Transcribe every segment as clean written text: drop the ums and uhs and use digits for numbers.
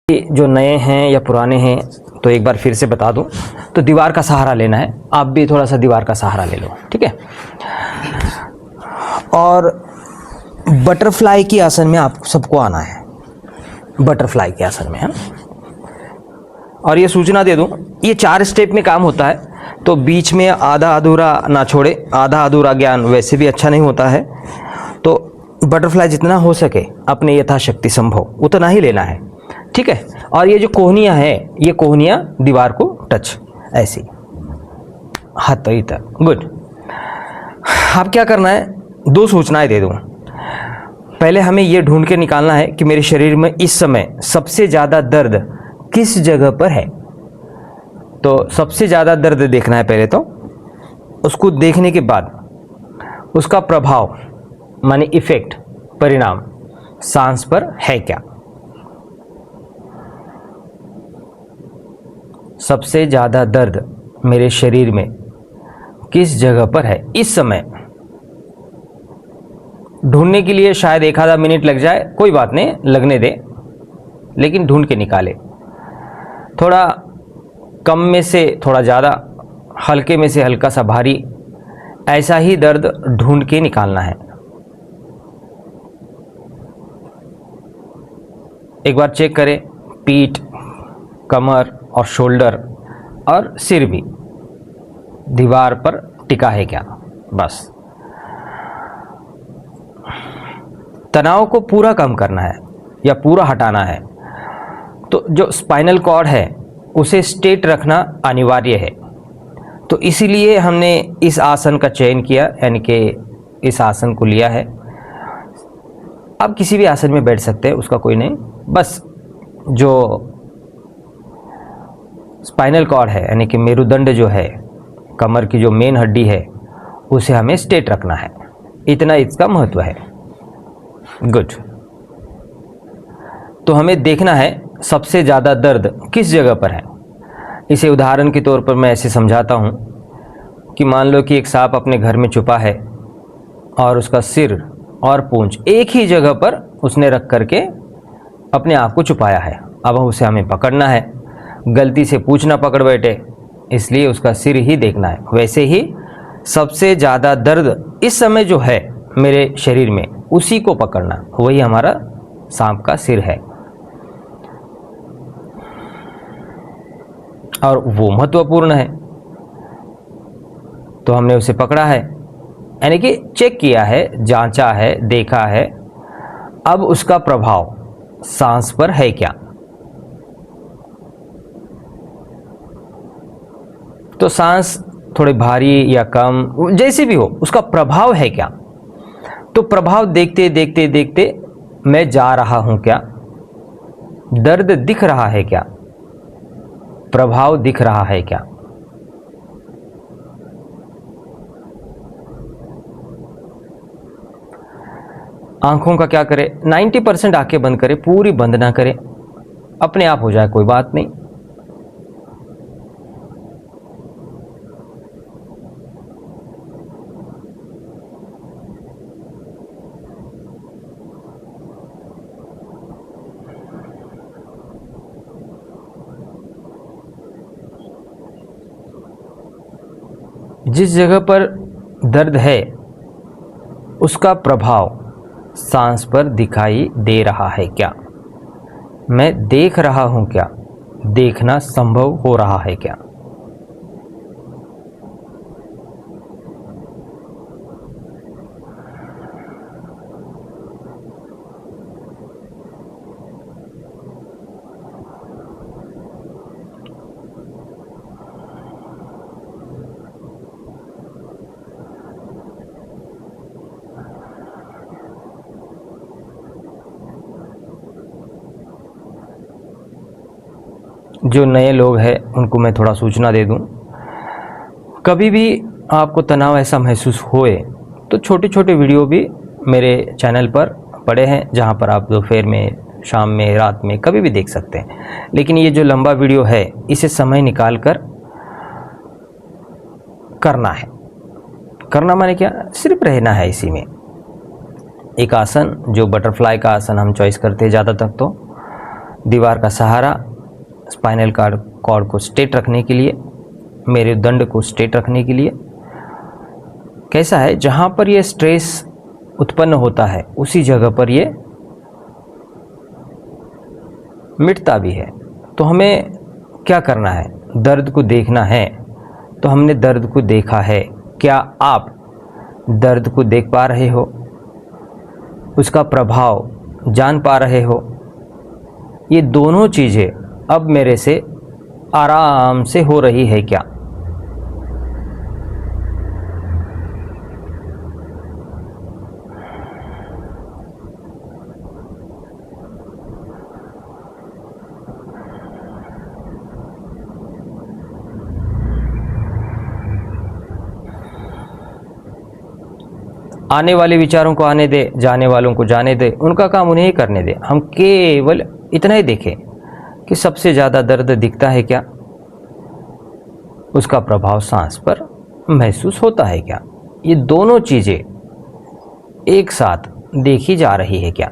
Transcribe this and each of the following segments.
जो नए हैं या पुराने हैं तो एक बार फिर से बता दूं, तो दीवार का सहारा लेना है। आप भी थोड़ा सा दीवार का सहारा ले लो, ठीक है। और बटरफ्लाई की आसन में आप सबको आना है, बटरफ्लाई के आसन में है। और ये सूचना दे दूं, ये 4 स्टेप में काम होता है, तो बीच में आधा अधूरा ना छोड़े। आधा अधूरा ज्ञान वैसे भी अच्छा नहीं होता है, तो बटरफ्लाई जितना हो सके अपने यथाशक्ति संभव उतना ही लेना है, ठीक है। और ये जो कोहनियाँ है, ये कोहनियाँ दीवार को टच ऐसी हाथ तक, गुड। अब क्या करना है, 2 सूचनाएं दे दूं। पहले हमें ये ढूंढ के निकालना है कि मेरे शरीर में इस समय सबसे ज़्यादा दर्द किस जगह पर है। तो सबसे ज़्यादा दर्द देखना है पहले, तो उसको देखने के बाद उसका प्रभाव माने इफेक्ट, परिणाम सांस पर है क्या। सबसे ज़्यादा दर्द मेरे शरीर में किस जगह पर है इस समय। ढूंढने के लिए शायद 1 आधा मिनट लग जाए, कोई बात नहीं, लगने दे, लेकिन ढूंढ के निकाले। थोड़ा कम में से थोड़ा ज़्यादा, हल्के में से हल्का सा भारी, ऐसा ही दर्द ढूंढ के निकालना है। एक बार चेक करें, पीठ, कमर और शोल्डर और सिर भी दीवार पर टिका है क्या, बस। तनाव को पूरा कम करना है या पूरा हटाना है, तो जो स्पाइनल कॉर्ड है उसे स्ट्रेट रखना अनिवार्य है। तो इसीलिए हमने इस आसन का चयन किया, यानी कि इस आसन को लिया है। आप किसी भी आसन में बैठ सकते हैं, उसका कोई नहीं, बस जो स्पाइनल कॉर्ड है यानी कि मेरुदंड जो है, कमर की जो मेन हड्डी है, उसे हमें स्ट्रेट रखना है, इतना इसका महत्व है, गुड। तो हमें देखना है सबसे ज़्यादा दर्द किस जगह पर है। इसे उदाहरण के तौर पर मैं ऐसे समझाता हूँ कि मान लो कि एक सांप अपने घर में छुपा है और उसका सिर और पूंछ एक ही जगह पर उसने रख करके अपने आप को छुपाया है। अब उसे हमें पकड़ना है, गलती से पूंछ ना पकड़ बैठे, इसलिए उसका सिर ही देखना है। वैसे ही सबसे ज़्यादा दर्द इस समय जो है मेरे शरीर में, उसी को पकड़ना, वही हमारा सांप का सिर है। और वो महत्वपूर्ण है, तो हमने उसे पकड़ा है, यानी कि चेक किया है, जांचा है, देखा है। अब उसका प्रभाव सांस पर है क्या। तो सांस थोड़े भारी या कम, जैसे भी हो, उसका प्रभाव है क्या। तो प्रभाव देखते देखते देखते मैं जा रहा हूं क्या, दर्द दिख रहा है क्या, प्रभाव दिख रहा है क्या। आंखों का क्या करें, 90% आंखें बंद करें, पूरी बंद ना करें, अपने आप हो जाए, कोई बात नहीं। जिस जगह पर दर्द है उसका प्रभाव सांस पर दिखाई दे रहा है क्या, मैं देख रहा हूं क्या, देखना संभव हो रहा है क्या। जो नए लोग हैं उनको मैं थोड़ा सूचना दे दूं, कभी भी आपको तनाव ऐसा महसूस होए तो छोटे छोटे वीडियो भी मेरे चैनल पर पड़े हैं, जहां पर आप दोपहर में, शाम में, रात में कभी भी देख सकते हैं। लेकिन ये जो लंबा वीडियो है, इसे समय निकाल कर करना है। करना माने क्या, सिर्फ रहना है इसी में। एक आसन जो बटरफ्लाई का आसन हम चॉइस करते हैं ज़्यादा तक, दीवार का सहारा स्पाइनल कॉर्ड को स्ट्रेट रखने के लिए, मेरुदंड को स्ट्रेट रखने के लिए। कैसा है, जहाँ पर ये स्ट्रेस उत्पन्न होता है उसी जगह पर ये मिटता भी है। तो हमें क्या करना है, दर्द को देखना है। तो हमने दर्द को देखा है, क्या आप दर्द को देख पा रहे हो, उसका प्रभाव जान पा रहे हो? ये दोनों चीज़ें अब मेरे से आराम से हो रही है क्या? आने वाले विचारों को आने दे, जाने वालों को जाने दे, उनका काम उन्हें ही करने दे। हम केवल इतना ही देखें कि सबसे ज़्यादा दर्द दिखता है क्या, उसका प्रभाव सांस पर महसूस होता है क्या, ये दोनों चीज़ें एक साथ देखी जा रही है क्या?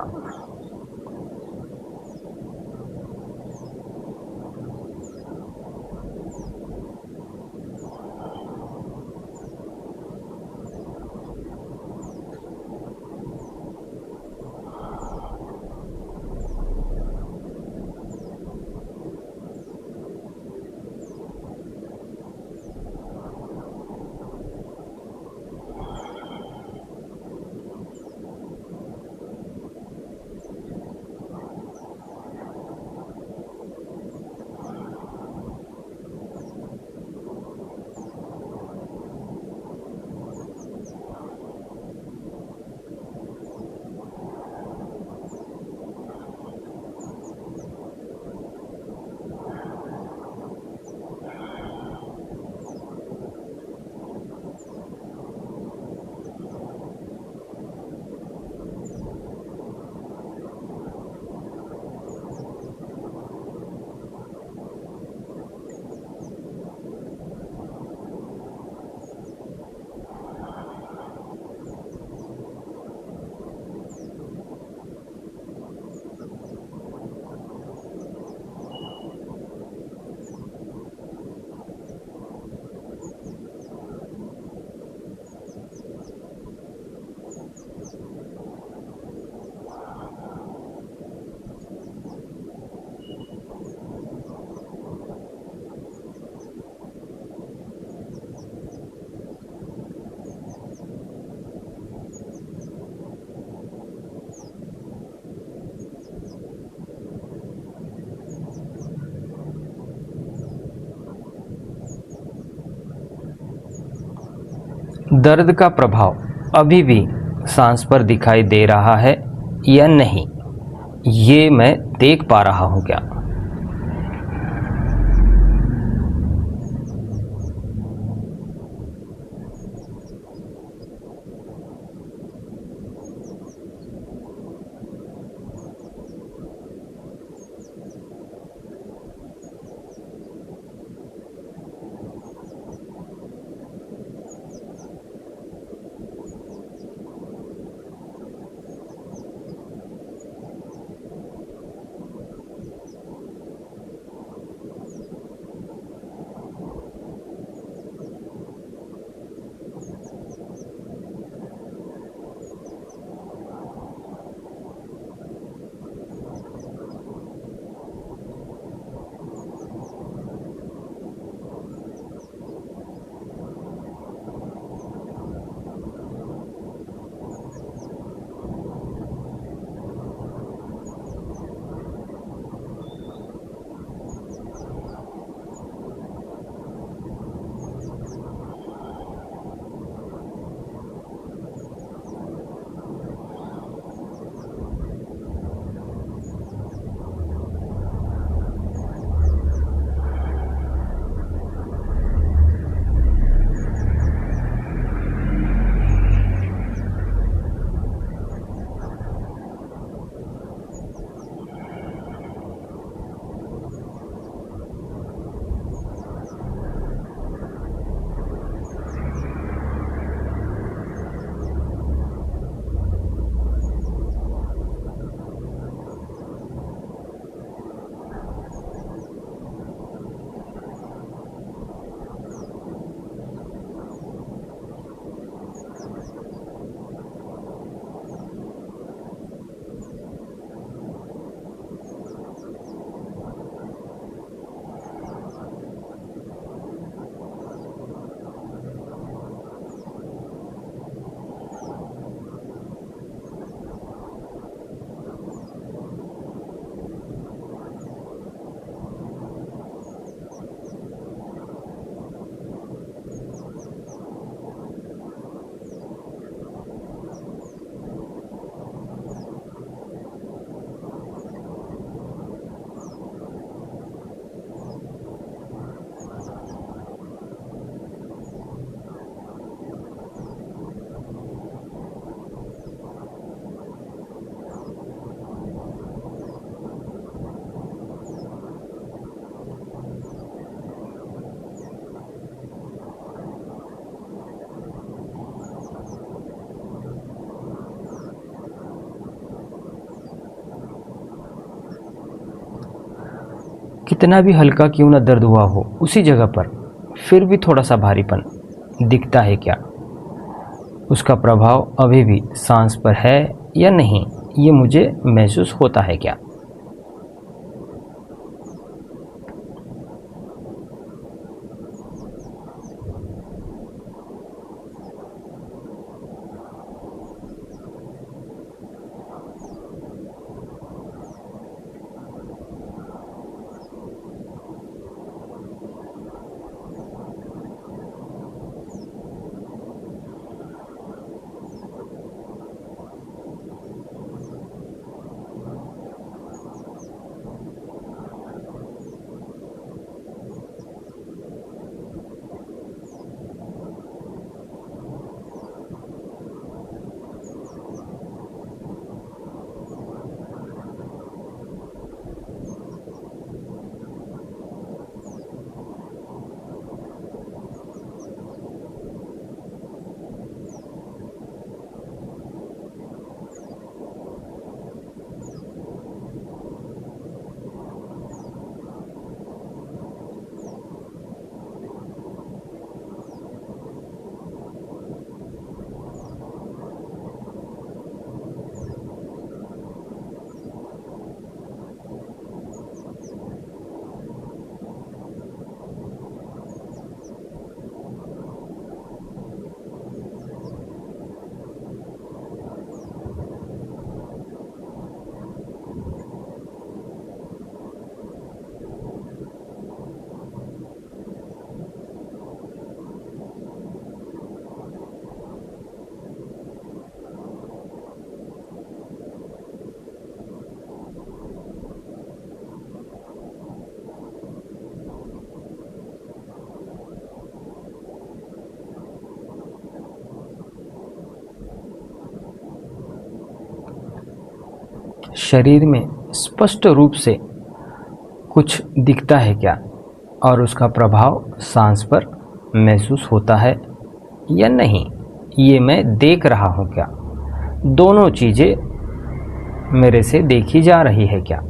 दर्द का प्रभाव अभी भी सांस पर दिखाई दे रहा है या नहीं, ये मैं देख पा रहा हूँ क्या? कितना भी हल्का क्यों ना दर्द हुआ हो उसी जगह पर फिर भी थोड़ा सा भारीपन दिखता है क्या? उसका प्रभाव अभी भी सांस पर है या नहीं, ये मुझे महसूस होता है क्या? शरीर में स्पष्ट रूप से कुछ दिखता है क्या और उसका प्रभाव सांस पर महसूस होता है या नहीं, ये मैं देख रहा हूँ क्या? दोनों चीज़ें मेरे से देखी जा रही है क्या?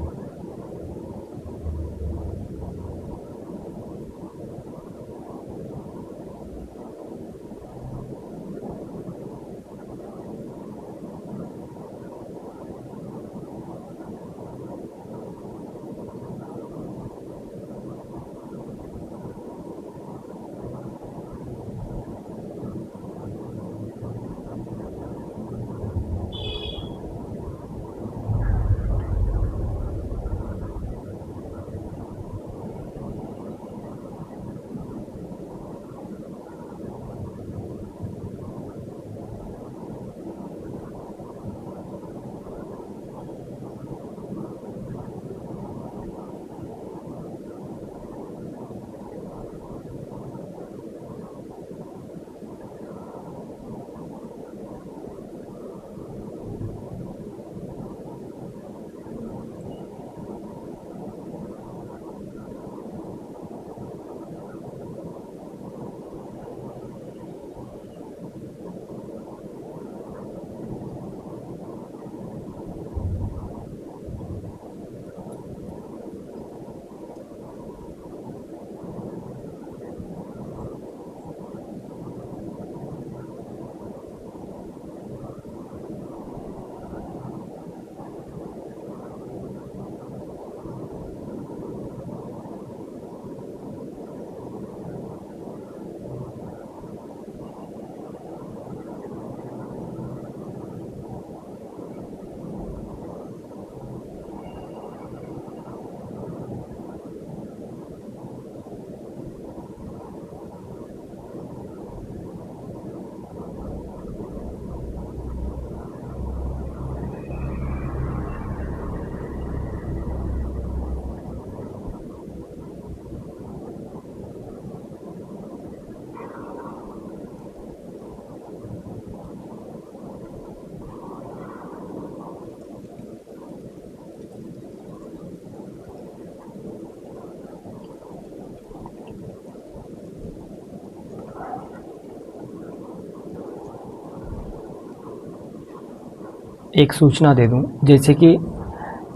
एक सूचना दे दूं, जैसे कि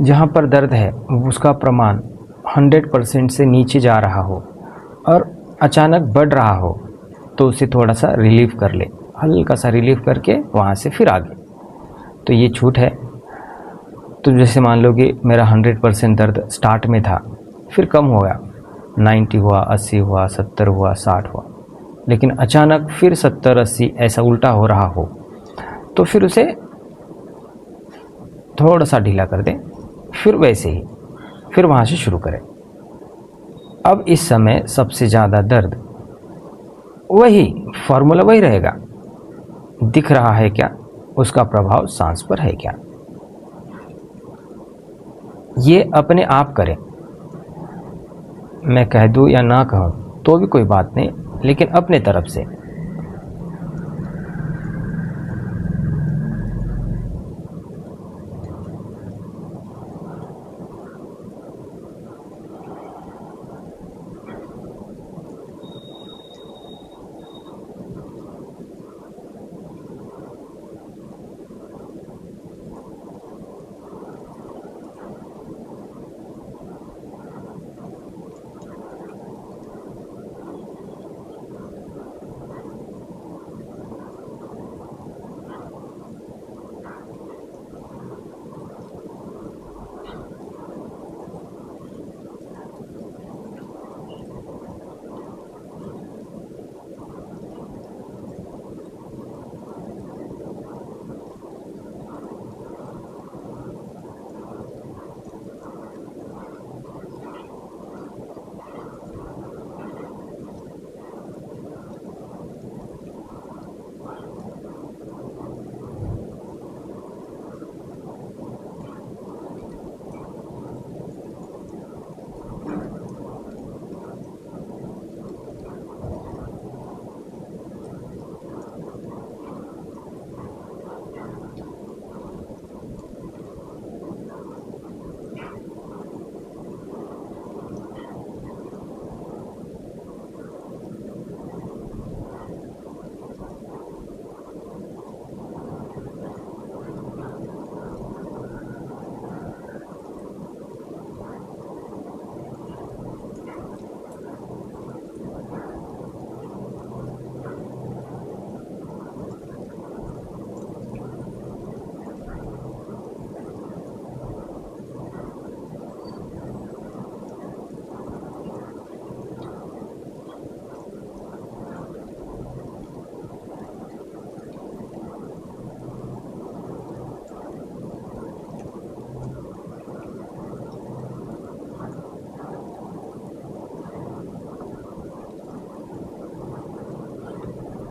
जहाँ पर दर्द है उसका प्रमाण 100% से नीचे जा रहा हो और अचानक बढ़ रहा हो तो उसे थोड़ा सा रिलीव कर ले, हल्का सा रिलीव करके वहाँ से फिर आगे। तो ये छूट है। तो जैसे मान लो कि मेरा 100% दर्द स्टार्ट में था, फिर कम हो गया, 90 हुआ, 80 हुआ, 70 हुआ, 60 हुआ, लेकिन अचानक फिर 70-80 ऐसा उल्टा हो रहा हो तो फिर उसे थोड़ा सा ढीला कर दें, फिर वैसे ही फिर वहाँ से शुरू करें। अब इस समय सबसे ज़्यादा दर्द, वही फॉर्मूला वही रहेगा, दिख रहा है क्या, उसका प्रभाव सांस पर है क्या, ये अपने आप करें। मैं कह दूँ या ना कहूँ तो भी कोई बात नहीं, लेकिन अपने तरफ से।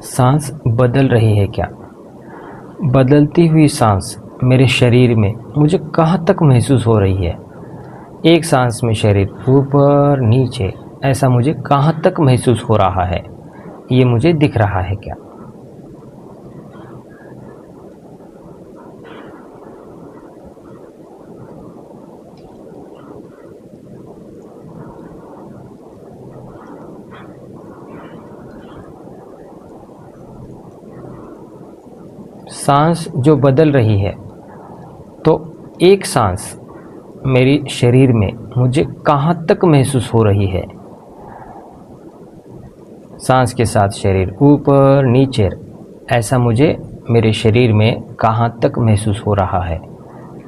सांस बदल रही है क्या? बदलती हुई सांस मेरे शरीर में मुझे कहाँ तक महसूस हो रही है? एक सांस में शरीर ऊपर नीचे ऐसा मुझे कहाँ तक महसूस हो रहा है? ये मुझे दिख रहा है क्या? सांस जो बदल रही है, तो एक सांस मेरी शरीर में मुझे कहाँ तक महसूस हो रही है? सांस के साथ शरीर ऊपर नीचे ऐसा मुझे मेरे शरीर में कहाँ तक महसूस हो रहा है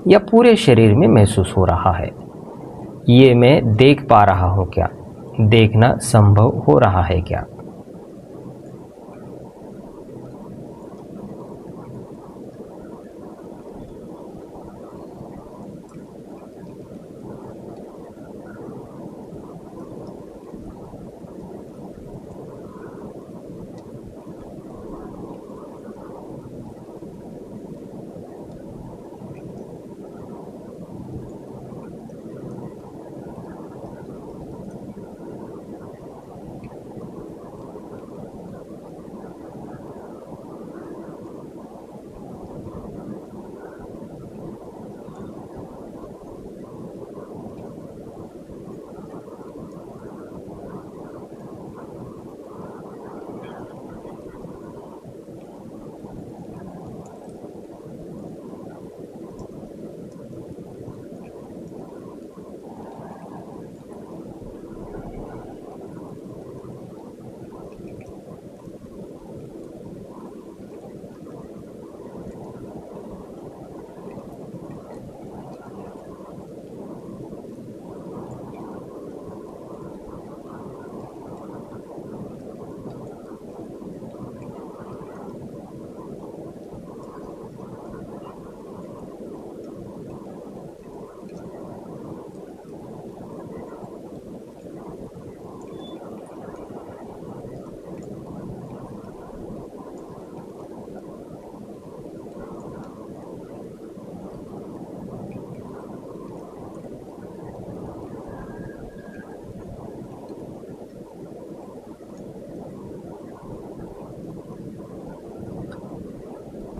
या पूरे शरीर में महसूस हो रहा है? ये मैं देख पा रहा हूँ क्या? देखना संभव हो रहा है क्या?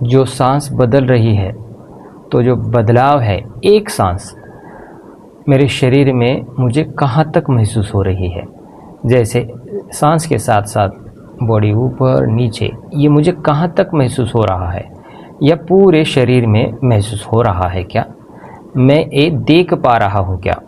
जो सांस बदल रही है, तो जो बदलाव है एक सांस मेरे शरीर में मुझे कहाँ तक महसूस हो रही है। जैसे सांस के साथ साथ बॉडी ऊपर नीचे, ये मुझे कहाँ तक महसूस हो रहा है, या पूरे शरीर में महसूस हो रहा है क्या, मैं ये देख पा रहा हूँ क्या।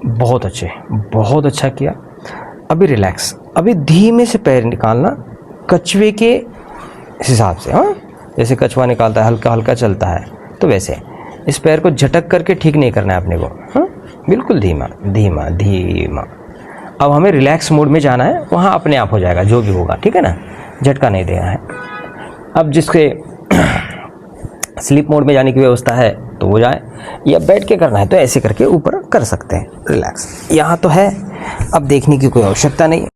बहुत अच्छे, बहुत अच्छा किया। अभी रिलैक्स, अभी धीमे से पैर निकालना कछुए के हिसाब से। हाँ, जैसे कछुआ निकालता है, हल्का हल्का चलता है, तो वैसे इस पैर को झटक करके ठीक नहीं करना है अपने को। हाँ, बिल्कुल धीमा धीमा धीमा। अब हमें रिलैक्स मोड में जाना है, वहाँ अपने आप हो जाएगा जो भी होगा, ठीक है ना, झटका नहीं देना है। अब जिसके स्लीप मोड में जाने की व्यवस्था है तो वो जाए, या बैठ के करना है तो ऐसे करके ऊपर कर सकते हैं रिलैक्स। यहाँ तो है, अब देखने की कोई आवश्यकता नहीं।